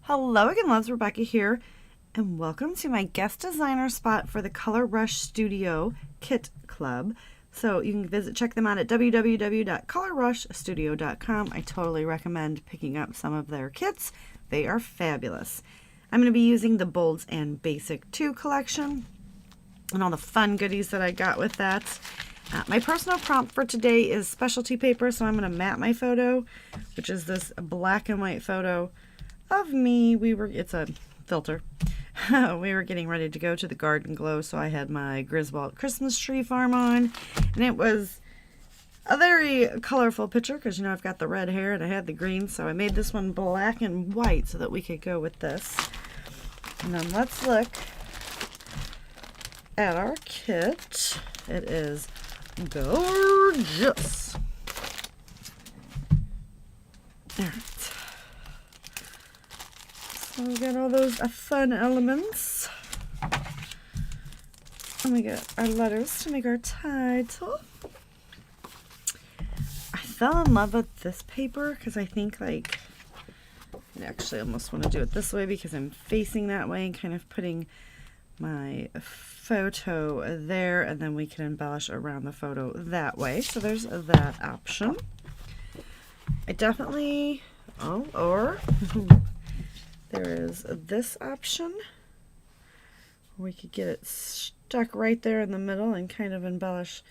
Hello again, loves. Rebecca here, and welcome to my guest designer spot for the Color Rush Studio Kit Club. So you can check them out at www.colorrushstudio.com. I totally recommend picking up some of their kits. They are fabulous. I'm going to be using the Bolds and Basic 2 collection and all the fun goodies that I got with that. My personal prompt for today is specialty paper, so I'm going to mat my photo, which is this black and white photo of me. It's a filter. We were getting ready to go to the Garden Glow, so I had my Griswold Christmas tree farm on, and it was a very colorful picture because, you know, I've got the red hair and I had the green, so I made this one black and white so that we could go with this. And then let's look at our kit. It is gorgeous. All right. So we got all those fun elements. And we got our letters to make our title. I fell in love with this paper because I think, like, I almost want to do it this way because I'm facing that way and kind of putting my photo there, and then we can embellish around the photo that way. So there's that option. I definitely, there is this option. We could get it stuck right there in the middle and kind of embellish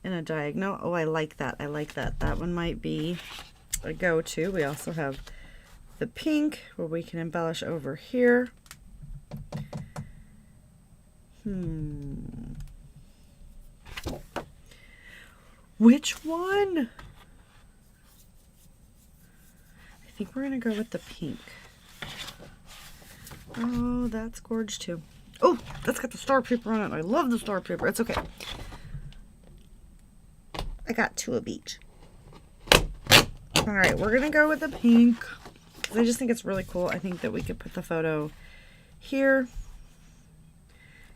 in a diagonal. Oh, I like that. I like that. That one might be a go-to. We also have the pink where we can embellish over here. Which one? I think we're going to go with the pink. Oh, that's gorgeous too. Oh, that's got the star paper on it. I love the star paper. It's okay. I got two of each. All right, we're going to go with the pink. I just think it's really cool. I think that we could put the photo here,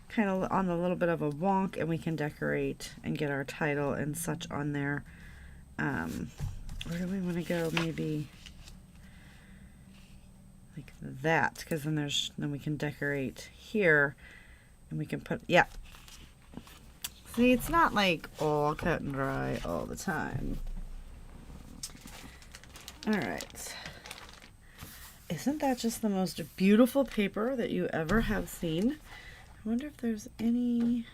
kind of on a little bit of a wonk, and we can decorate and get our title and such on there. Where do we want to go? Maybe like that, because then we can decorate here, and we can put, yeah. See, it's not like all cut and dry all the time. All right. Isn't that just the most beautiful paper that you ever have seen? I wonder if there's any.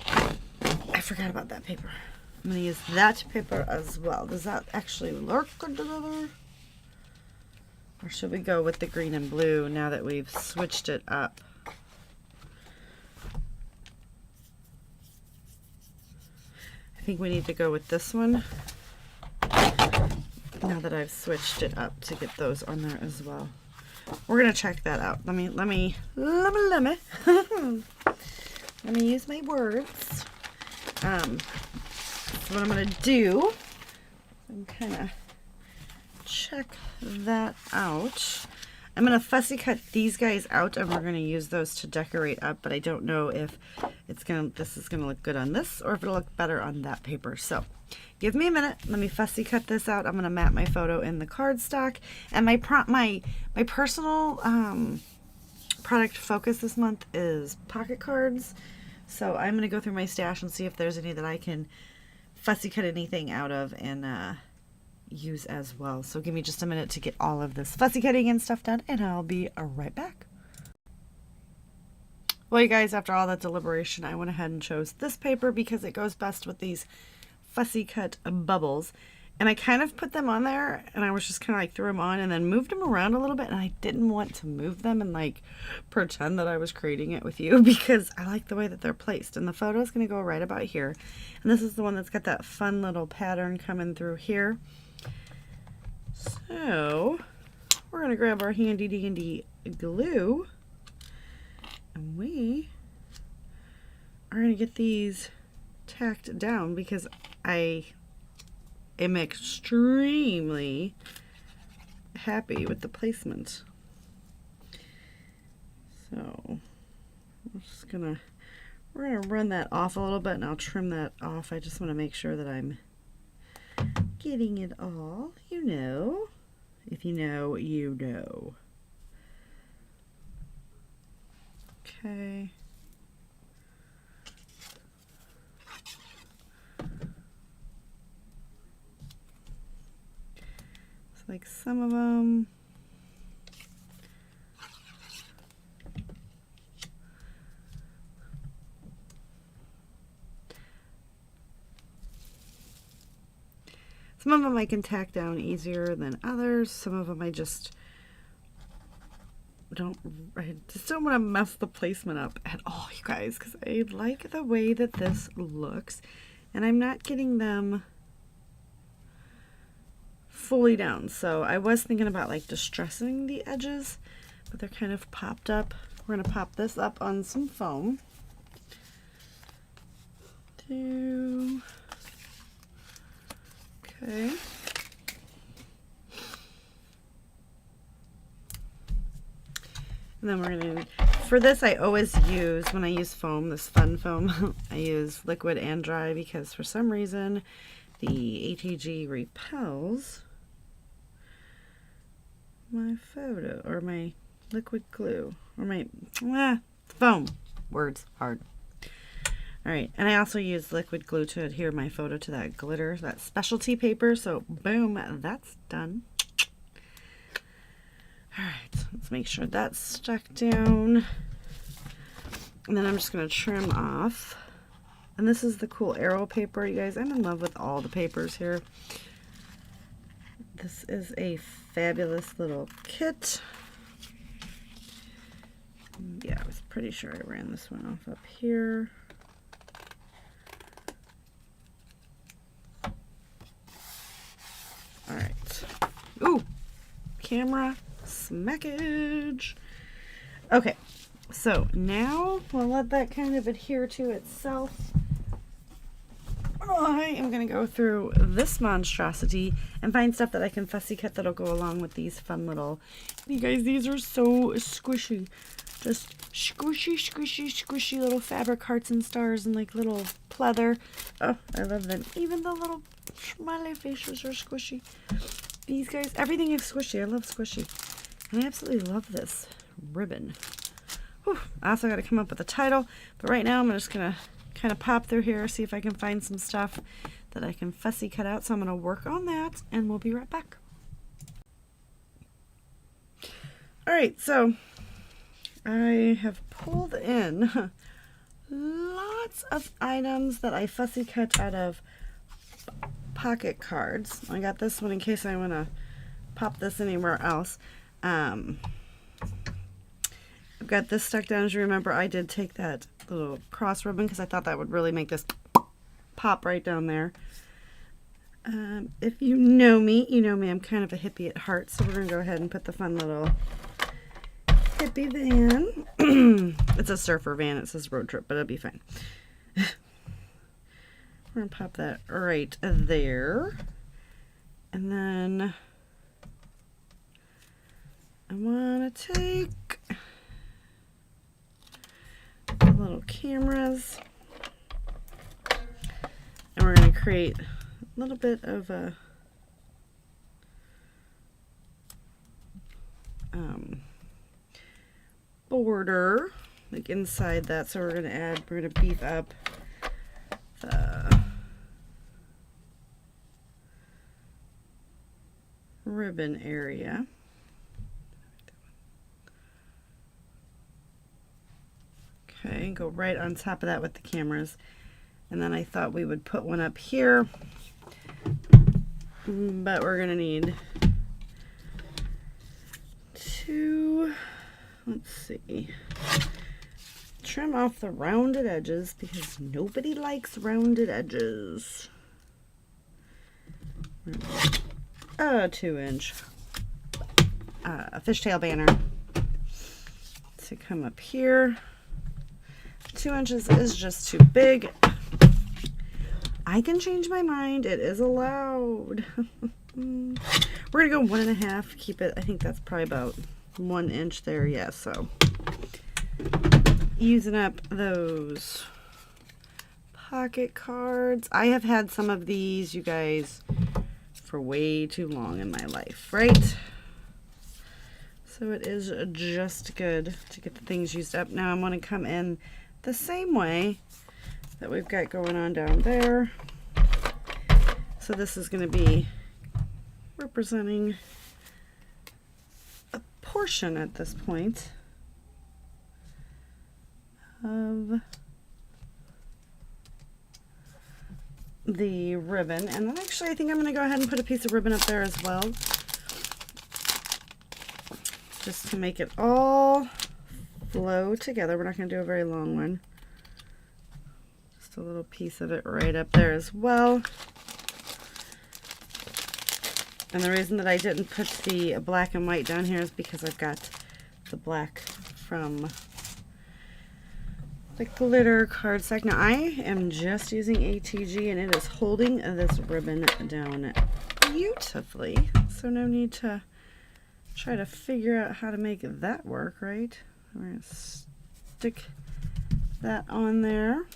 I forgot about that paper. I'm going to use that paper as well. Does that actually look good together? Or should we go with the green and blue now that we've switched it up? I think we need to go with this one now that I've switched it up to get those on there as well. We're going to check that out. Let me use my words. So what I'm going to do, I'm kind of check that out. I'm going to fussy cut these guys out, and we're going to use those to decorate up, but I don't know if this is going to look good on this or if it'll look better on that paper. So give me a minute. Let me fussy cut this out. I'm going to mat my photo in the cardstock, and my personal product focus this month is pocket cards. So I'm going to go through my stash and see if there's any that I can fussy cut anything out of and use as well. So give me just a minute to get all of this fussy cutting and stuff done, and I'll be right back. Well, you guys, after all that deliberation, I went ahead and chose this paper because it goes best with these fussy cut bubbles. And I kind of put them on there, and I was just kind of like threw them on and then moved them around a little bit, and I didn't want to move them and like pretend that I was creating it with you because I like the way that they're placed. And the photo is going to go right about here. And this is the one that's got that fun little pattern coming through here. So we're going to grab our handy dandy glue, and we are going to get these tacked down because I am extremely happy with the placement. So we're gonna run that off a little bit, and I'll trim that off. I just want to make sure that I'm getting it all, you know. If you know, you know. Okay. It's like some of them. Some of them I can tack down easier than others. Some of them I just don't want to mess the placement up at all, you guys, because I like the way that this looks, and I'm not getting them fully down. So I was thinking about like distressing the edges, but they're kind of popped up. We're going to pop this up on some foam. Okay. And then we're going to, for this I always use, when I use foam, this fun foam, I use liquid and dry because for some reason the ATG repels my photo, or my liquid glue, or my foam. Words hard. Alright, and I also use liquid glue to adhere my photo to that glitter, that specialty paper, so boom, that's done. Alright, let's make sure that's stuck down. And then I'm just going to trim off. And this is the cool arrow paper, you guys. I'm in love with all the papers here. This is a fabulous little kit. Yeah, I was pretty sure I ran this one off up here. Alright. Ooh! Camera smackage! Okay, so now we'll let that kind of adhere to itself. I am going to go through this monstrosity and find stuff that I can fussy cut that'll go along with these fun little... You guys, these are so squishy. Just squishy, squishy, squishy little fabric hearts and stars and like little pleather. Oh, I love them. Even the little smiley faces are squishy. These guys, everything is squishy. I love squishy. And I absolutely love this ribbon. Whew. I also got to come up with a title, but right now I'm just going to kind of pop through here, see if I can find some stuff that I can fussy cut out. So I'm going to work on that and we'll be right back. Alright, so I have pulled in lots of items that I fussy cut out of pocket cards. I got this one in case I want to pop this anywhere else. I've got this stuck down. As you remember, I did take that little cross ribbon because I thought that would really make this pop right down there. If you know me, I'm kind of a hippie at heart, so we're going to go ahead and put the fun little hippie van. It's a surfer van. It says road trip, but it'll be fine. We're going to pop that right there. And then I want to take the little cameras and we're going to create a little bit of a border like inside that. So we're going to beef up the ribbon area. Okay, go right on top of that with the cameras. And then I thought we would put one up here, but we're gonna need to, let's see, trim off the rounded edges because nobody likes rounded edges. A 2-inch fishtail banner to come up here. 2 inches is just too big. I can change my mind. It is allowed. We're gonna go 1.5. Keep it. I think that's probably about 1 inch there. Yeah. So using up those pocket cards. I have had some of these, you guys, for way too long in my life, right? So it is just good to get the things used up. Now I'm going to come in the same way that we've got going on down there. So this is going to be representing a portion at this point of the ribbon. And then actually I think I'm going to go ahead and put a piece of ribbon up there as well, just to make it all flow together. We're not going to do a very long one. Just a little piece of it right up there as well. And the reason that I didn't put the black and white down here is because I've got the black from the glitter cardstock. Now I am just using ATG and it is holding this ribbon down beautifully. So no need to try to figure out how to make that work, right? We're going to stick that on there.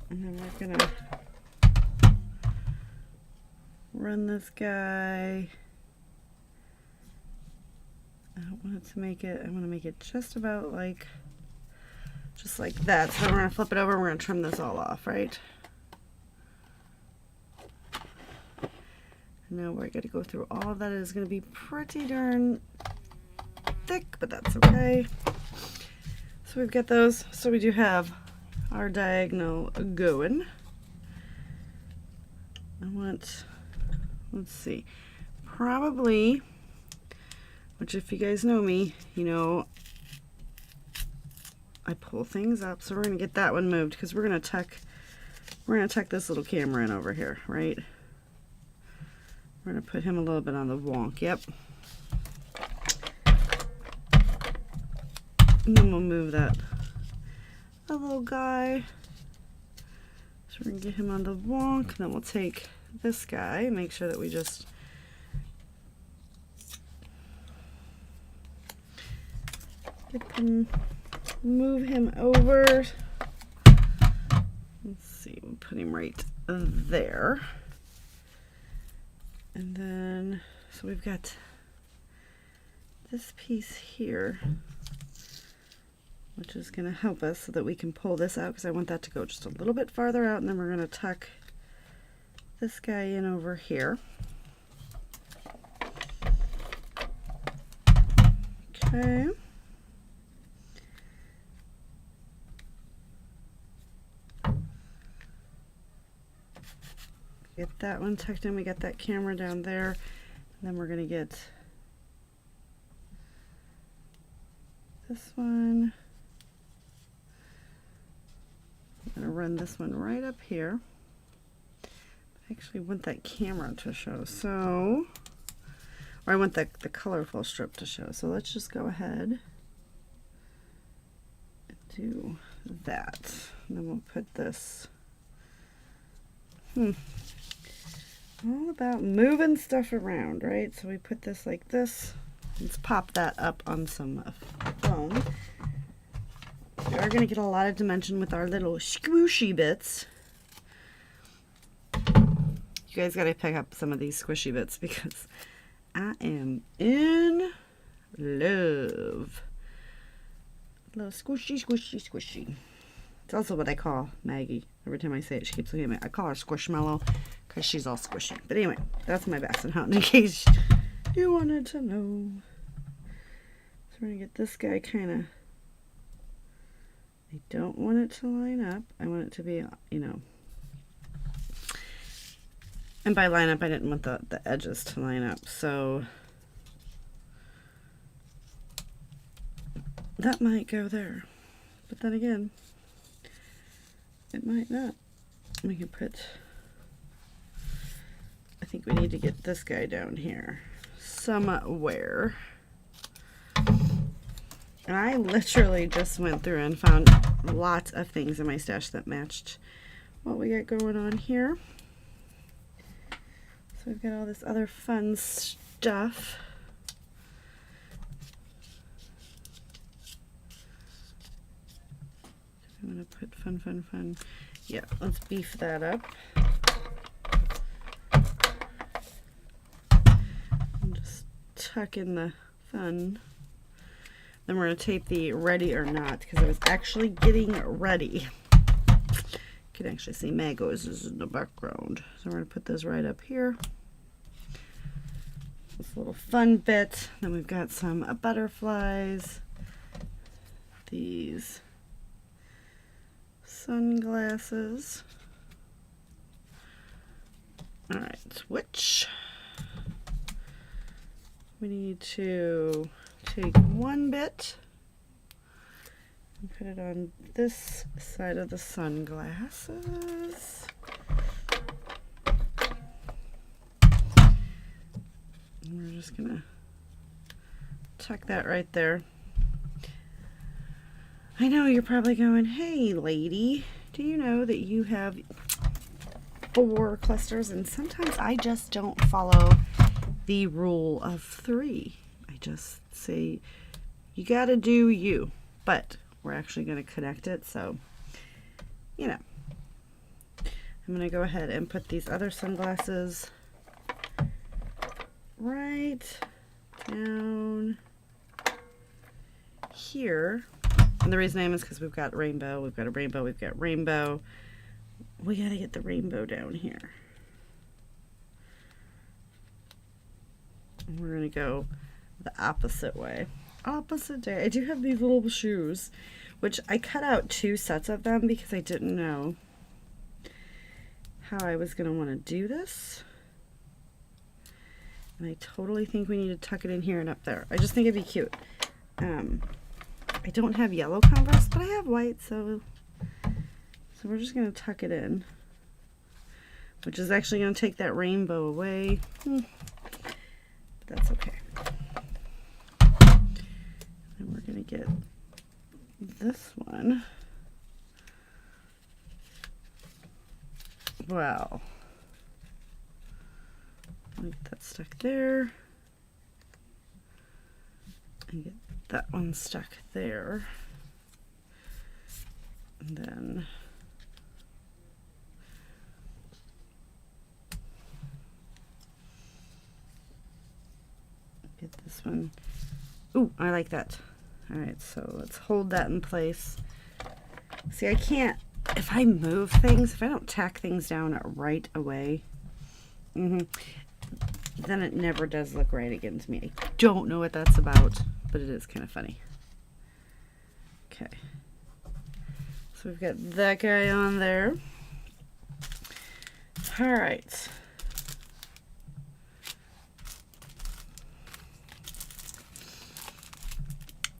And then we're going to run this guy. I don't want it to make it, I want to make it just about like, just like that. So we're going to flip it over and we're going to trim this all off, right? Now we're going to go through all of that. It is going to be pretty darn thick, but that's okay. So we've got those. So we do have our diagonal going. I want, let's see, probably, which if you guys know me, you know, I pull things up. So we're going to get that one moved because we're going to tuck this little camera in over here, right? We're going to put him a little bit on the wonk. Yep. And then we'll move that little guy. So we're going to get him on the wonk. Then we'll take this guy, make sure that we just move him over. Let's see, we'll put him right there. And then, so we've got this piece here, which is going to help us so that we can pull this out, because I want that to go just a little bit farther out, and then we're going to tuck this guy in over here. Okay. Get that one tucked in. We got that camera down there. And then we're going to get this one. I'm going to run this one right up here. I actually want that camera to show, so, or I want the colorful strip to show. So let's just go ahead and do that. And then we'll put this. All about moving stuff around, right? So we put this like this. Let's pop that up on some foam. We are going to get a lot of dimension with our little squishy bits. You guys got to pick up some of these squishy bits because I am in love. A little squishy, squishy, squishy. It's also what I call Maggie. Every time I say it, she keeps looking at me. I call her Squishmallow because she's all squishy. But anyway, that's my basset hound in case you wanted to know. So we're going to get this guy kind of, I don't want it to line up. I want it to be, you know, and by line up, I didn't want the edges to line up. So that might go there. But then again, it might not. We can put, I think we need to get this guy down here somewhere. And I literally just went through and found lots of things in my stash that matched what we got going on here. So we've got all this other fun stuff. I'm going to put fun. Yeah, let's beef that up. tuck in the fun. Then we're going to tape the ready or not, because I was actually getting ready. You can actually see Magos is in the background. So we're going to put those right up here. This little fun bit. Then we've got some butterflies. These sunglasses. All right, switch. We need to take one bit and put it on this side of the sunglasses. And we're just gonna tuck that right there. I know you're probably going, hey lady, do you know that you have 4 clusters? And sometimes I just don't follow the rule of 3. I just say, you gotta do you. But we're actually gonna connect it, so, you know. I'm gonna go ahead and put these other sunglasses right down here. And the reason I am is because we've got rainbow, we've got a rainbow, we've got rainbow. We gotta get the rainbow down here. And we're gonna go the opposite way. Opposite day. I do have these little shoes, which I cut out 2 sets of them because I didn't know how I was gonna wanna do this. And I totally think we need to tuck it in here and up there. I just think it'd be cute. I don't have yellow Converse, but I have white, so we're just going to tuck it in, which is actually going to take that rainbow away. But that's okay. And we're going to get this one. Wow. Get that stuck there. And get that one stuck there. And then get this one. Ooh, I like that. All right, so let's hold that in place. See, I can't, if I move things, if I don't tack things down right away, then it never does look right again to me. I don't know what that's about, but it is kind of funny. Okay. So we've got that guy on there. All right.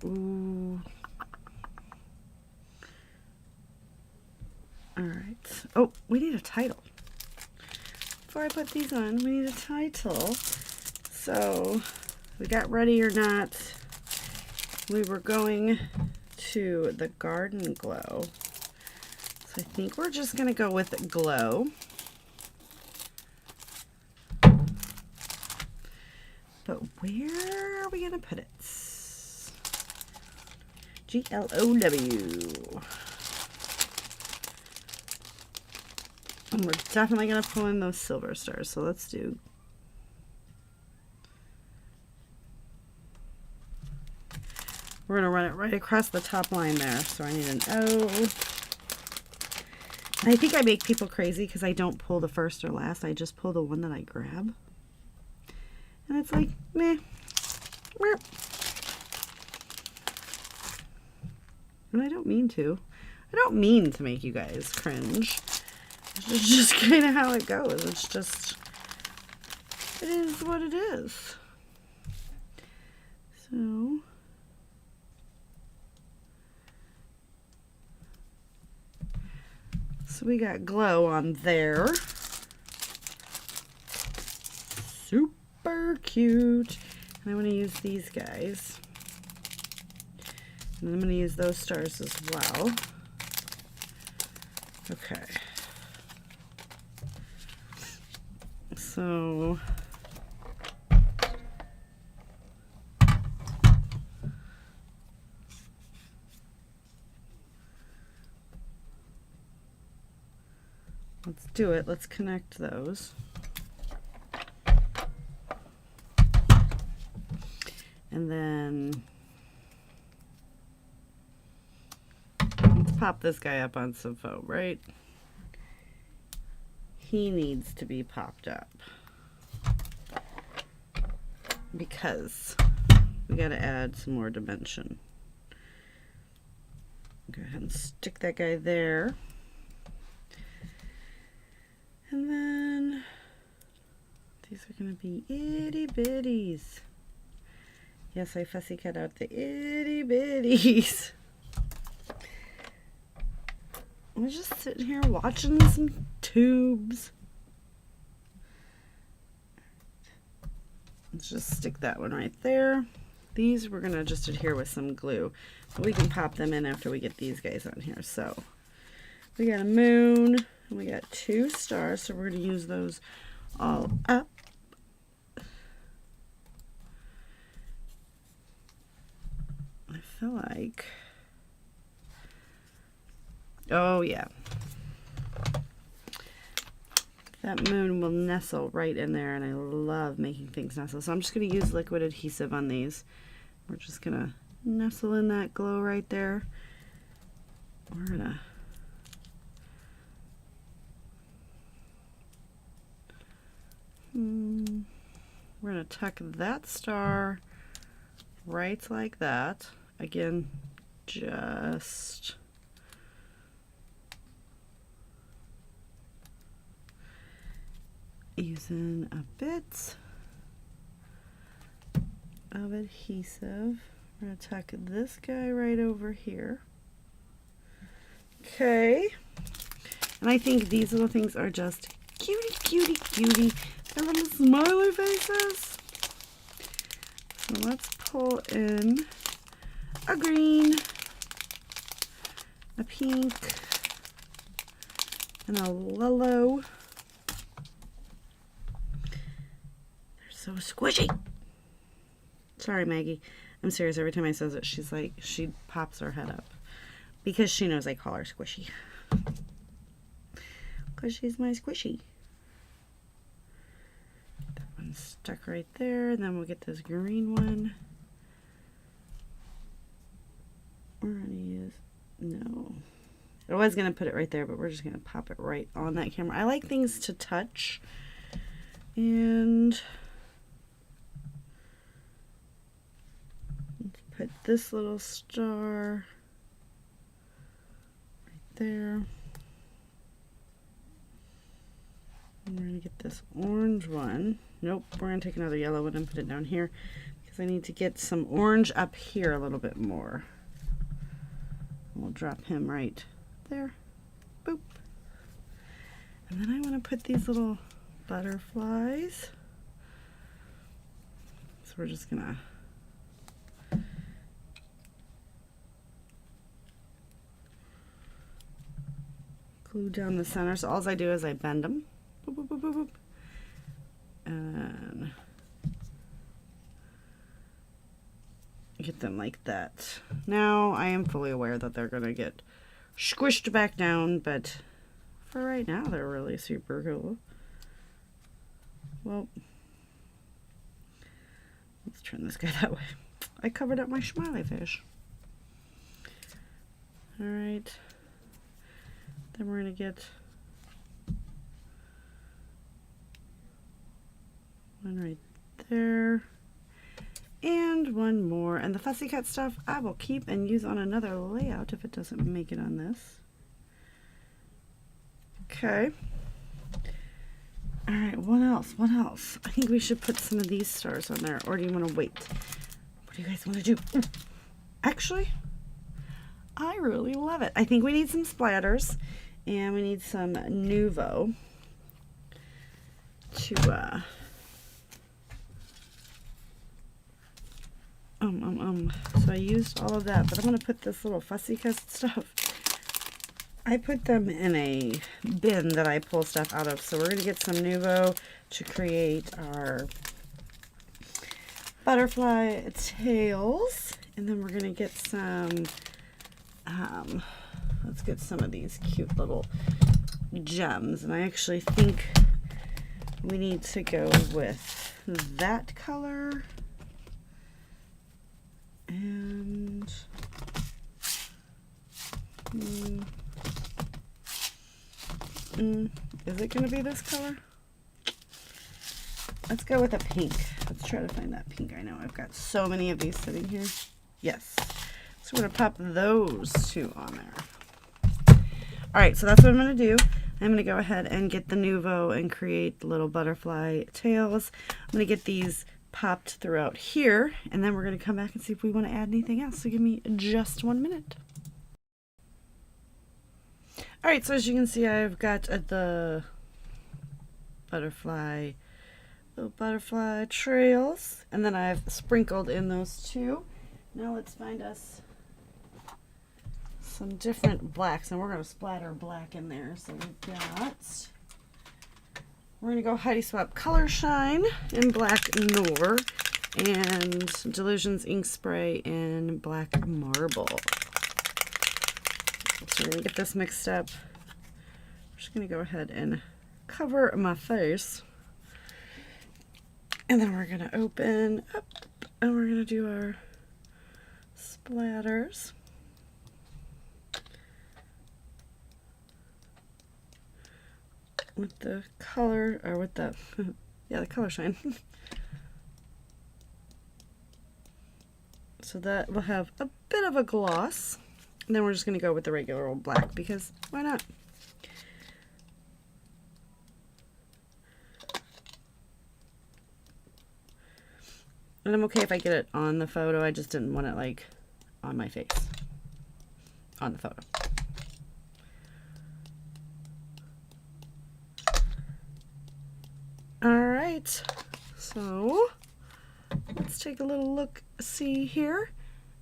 Ooh. All right. Oh, we need a title. Before I put these on, we need a title. So we got ready or not. We were going to the Garden Glow. So I think we're just going to go with Glow. But where are we going to put it? G-L-O-W. And we're definitely going to pull in those silver stars. So let's do. We're going to run it right across the top line there. So I need an O. I think I make people crazy because I don't pull the first or last. I just pull the one that I grab. And it's like, meh. And I don't mean to. I don't mean to make you guys cringe. It's just kind of how it goes. It's just, it is what it is. So we got Glow on there. Super cute. And I want to use these guys. And I'm going to use those stars as well. Okay. So let's do it. Let's connect those. And then let's pop this guy up on some foam, right? He needs to be popped up because we got to add some more dimension. Go ahead and stick that guy there. And then these are going to be itty bitties. Yes, I fussy cut out the itty bitties. I'm just sitting here watching some tubes. Let's just stick that one right there. These we're going to just adhere with some glue. But we can pop them in after we get these guys on here. So we got a moon and we got 2 stars. So we're going to use those all up. I feel like, oh yeah, that moon will nestle right in there, and I love making things nestle. So I'm just going to use liquid adhesive on these. We're just going to nestle in that glow right there. We're going to tuck that star right like that. Again, just using a bit of adhesive. We're going to tuck this guy right over here. Okay. And I think these little things are just cutie, cutie, cutie. They're little smiley faces. So let's pull in a green, a pink, and a yellow. They're so squishy. Sorry, Maggie. I'm serious. Every time I says it, she's like, she pops her head up because she knows I call her squishy. Because she's my squishy. That one's stuck right there. And then we'll get this green one. We're going to use, no. I was going to put it right there, but we're just going to pop it right on that camera. I like things to touch. And let's put this little star right there. And we're going to get this orange one. Nope, we're going to take another yellow one and put it down here because I need to get some orange up here a little bit more. We'll drop him right there. Boop. And then I want to put these little butterflies. So we're just going to glue down the center. So all I do is I bend them. Boop, boop, boop, boop, boop. And get them like that. Now I am fully aware that they're going to get squished back down, but for right now they're really super cool. Well, let's turn this guy that way. I covered up my smiley fish. Alright. Then we're going to get one right there. And one more. And the fussy cut stuff I will keep and use on another layout if it doesn't make it on this. Okay. Alright, what else? What else? I think we should put some of these stars on there. Or do you want to wait? What do you guys want to do? Actually, I really love it. I think we need some splatters. And we need some Nuvo to so I used all of that, but I'm going to put this little fussy cut stuff. I put them in a bin that I pull stuff out of. So we're going to get some Nuvo to create our butterfly tails. And then we're going to get some, let's get some of these cute little gems. And I actually think we need to go with that color. Is it going to be this color? Let's go with a pink. Let's try to find that pink. I know I've got so many of these sitting here. Yes. So we're going to pop those two on there. All right, so that's what I'm going to do. I'm going to go ahead and get the Nuvo and create little butterfly tails. I'm going to get these popped throughout here, and then we're going to come back and see if we want to add anything else. So give me just 1 minute. All right, so as you can see, I've got the little butterfly trails, and then I've sprinkled in those two. Now let's find us some different blacks, and we're going to splatter black in there. So we're going to go Heidi Swapp Color Shine in Black Noir and Delusions Ink Spray in Black Marble. So we're going to get this mixed up. I'm just going to go ahead and cover my face. And then we're going to open up and we're going to do our splatters. With the color, or with the, yeah, the Color Shine. So that will have a bit of a gloss. And then we're just going to go with the regular old black because why not? And I'm okay if I get it on the photo. I just didn't want it like on my face. On the photo. Alright, so let's take a little look, see here,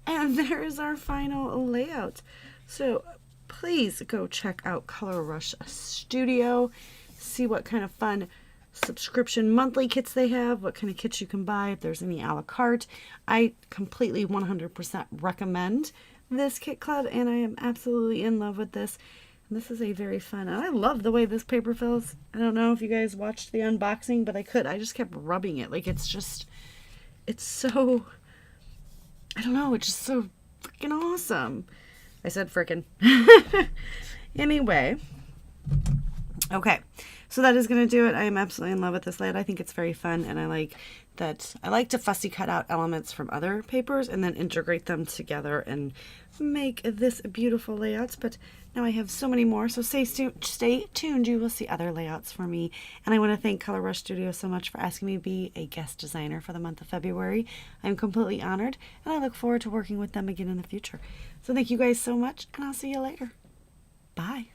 and there is our final layout. So please go check out Color Rush Studio, see what kind of fun subscription monthly kits they have, what kind of kits you can buy, if there's any a la carte. I completely 100% recommend this kit club, and I am absolutely in love with this. This is a very fun, and I love the way this paper feels. I don't know if you guys watched the unboxing, but I just kept rubbing it. Like, it's so, I don't know, it's just so freaking awesome. I said frickin'. Anyway, okay, so that is going to do it. I am absolutely in love with this layout. I think it's very fun, and I like to fussy cut out elements from other papers and then integrate them together and make this beautiful layouts. But now I have so many more, so stay tuned. You will see other layouts for me. And I want to thank Color Rush Studio so much for asking me to be a guest designer for the month of February. I'm completely honored, and I look forward to working with them again in the future. So thank you guys so much, and I'll see you later. Bye.